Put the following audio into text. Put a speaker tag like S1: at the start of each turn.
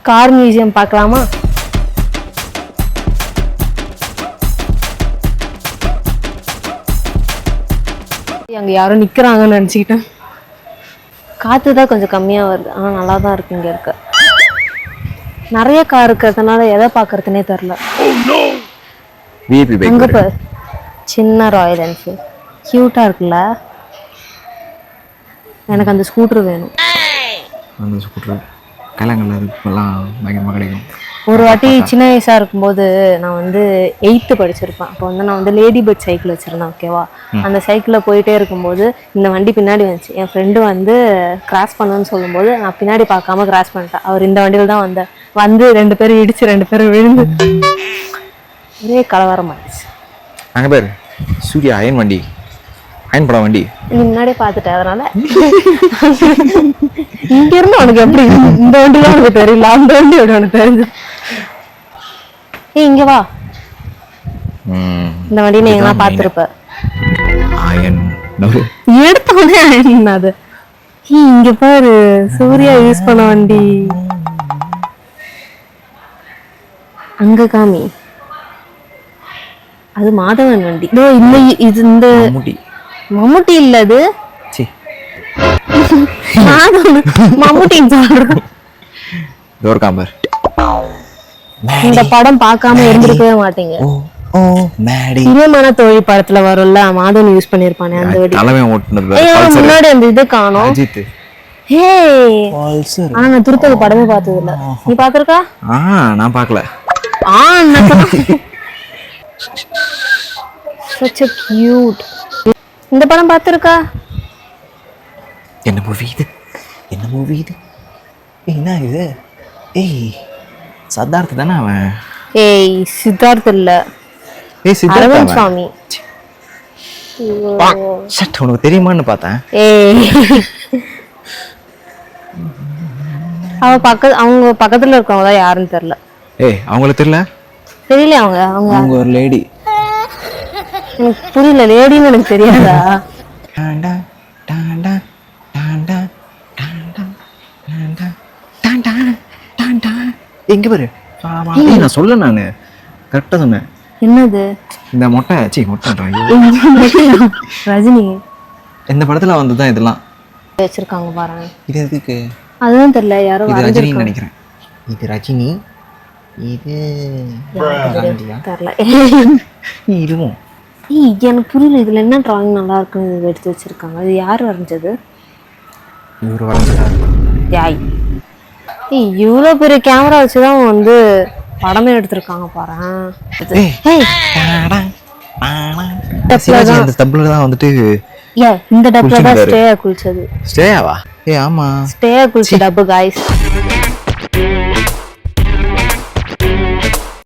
S1: Car museum பார்க்கலாமா? அங்க யாரும் நிக்கிறாங்கன்னு நினைச்சுக்கிட்டேன். காத்து தான் கொஞ்சம் கம்மியா வருது, ஆனா நல்லா தான் இருக்கு. இங்க இருக்க நிறைய கார் இருக்கிறதுனால எதை பாக்குறதுனே தெரியல. அங்க பாரு, சின்ன ராயல் என்ஃபீல்ட் கியூட்டா இருக்குல்ல. எனக்கு அந்த ஸ்கூட்டர் வேணும்.
S2: அந்த ஸ்கூட்டர் கலங்கள்ல இருக்குலாம் பயங்கரமாக கிடைக்கும்.
S1: ஒரு வாட்டி சின்ன வயசா இருக்கும்போது நான் வந்து 8th படிச்சிருப்பேன். அப்போ வந்து நான் வந்து லேடி பேர்ட் சைக்கிள் வச்சிருந்தேன். ஓகேவா, அந்த சைக்கிளில் போயிட்டே இருக்கும்போது இந்த வண்டி பின்னாடி வந்துச்சு. என் ஃப்ரெண்டு வந்து கிராஸ் பண்ணுன்னு சொல்லும்போது நான் பின்னாடி பார்க்காம கிராஸ் பண்ணிட்டேன். அவர் இந்த வண்டியில் தான் வந்து 2 பேரும் இடிச்சு 2 பேரும் விழுந்து ஒரே கலவரம் ஆயிடுச்சு.
S2: அங்கே பேர் சூர்யா அயன் வண்டி, அயன் படம் வண்டி
S1: நீ முன்னாடியே பார்த்துட்டேன். அதனால இங்க இருந்து உனக்கு எப்படி இந்த வண்டி தான் உனக்கு தெரியல, அந்த வண்டி எப்படி உனக்கு தெரிஞ்சு? இங்க வா, இந்த வண்டி நீ எங்கன்னா பார்த்துருப்ப. எடுத்தோடனே அயன் அது. இங்க பாரு, சூர்யா யூஸ் பண்ண வண்டி. அங்க காமி, அது மாதவன் வண்டி. இல்ல, இது இந்த மம்முட்டி இல்ல, அது மம்முட்டின்னு சொல்றேன். இந்த படம் பார்க்காம இருந்திருக்கவே மாட்டீங்க. இனிமான தொழில் படத்துல வரும்ல, மாதவன் யூஸ் பண்ணிருப்பானே அந்த வண்டி. முன்னாடி அந்த இது காணோம். ஆனா நான் திருப்பதி படமே பார்த்தது இல்ல. நீ பாத்திருக்கா?
S2: நான் பார்க்கல.
S1: Such a cute. இந்த படம் பார்த்திருக்கா?
S2: என்ன மூவி இது? என்ன மூவி இது? என்ன இது? சித்தார்த் தானே அவன்?
S1: சித்தார்த் இல்ல, அரவிந்த் சாமி.
S2: உனக்கு தெரியுமான்னு பார்த்தேன்.
S1: அவங்க பக்கத்துல இருக்கவங்க தான் யாருன்னு தெரியல.
S2: அவங்களுக்கு தெரியல. அவங்க ஒரு லேடி.
S1: எனக்கு புரியல, லேடின்னு எனக்கு தெரியாதா?
S2: எங்க பாரு, நான் சொல்ல, நானு கரெக்டா சொன்னேன்.
S1: என்னது
S2: இந்த மொட்டை? மொட்டை
S1: ரஜினி
S2: இந்த படத்துல வந்துதான் இதெல்லாம்
S1: வச்சிருக்காங்க பாருங்க.
S2: இது எதுக்கு
S1: அதுதான் தெரியல, யாரோ
S2: ரஜினி நினைக்கிறேன். இது ரஜினி, இது
S1: தெரியல.
S2: இதுவும்
S1: எனக்கு புரியல, இதுல என்ன டிராயிங் நல்லா இருக்குன்னு எடுத்து வச்சிருக்காங்க. இது யார் வரைஞ்சது?
S2: இவரு வரைஞ்சதா?
S1: யாய், இவ்வளவு பெரிய கேமரா வச்சுதான் வந்து படமே எடுத்திருக்காங்க பாரு.
S2: இந்த டப்ல தான் வந்துட்டு
S1: இந்த டப்ல தான் ஸ்டேயா குளிச்சது.
S2: ஸ்டேயாவா? ஆமா,
S1: ஸ்டேயா குளிச்ச டப்பு காய்ஸ்.